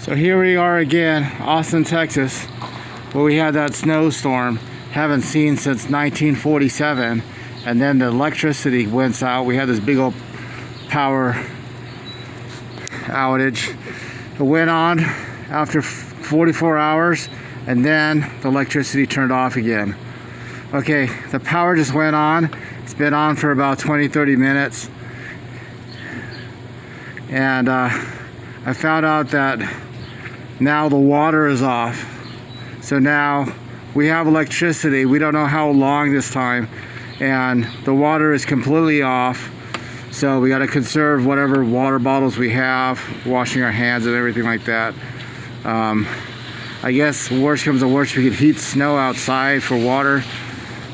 So here we are again, Austin, Texas, where we had that snowstorm. Haven't seen since 1947, and then the electricity went out. We had this big old power outage. It went on after 44 hours, and then the electricity turned off again. Okay, the power just went on. It's been on for about 20-30 minutes, and I found out that now the water is off. So now we have electricity. We don't know how long this time, and the water is completely off. So we got to conserve whatever water bottles we have, washing our hands and everything like that. I guess worst comes to worst, we could heat snow outside for water.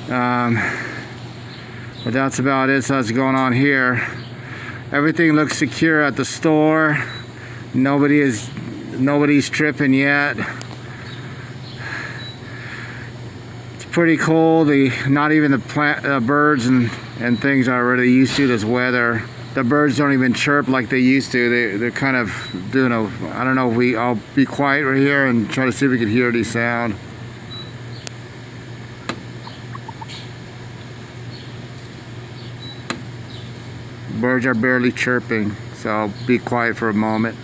But that's about it. So that's going on here. Everything looks secure at the store. Nobody's tripping yet. It's pretty cold. Not even the birds and things are really used to this weather. The birds don't even chirp like they used to. They're kind of doing I don't know. I'll be quiet right here and try to see if we can hear any sound. Birds are barely chirping, so I'll be quiet for a moment.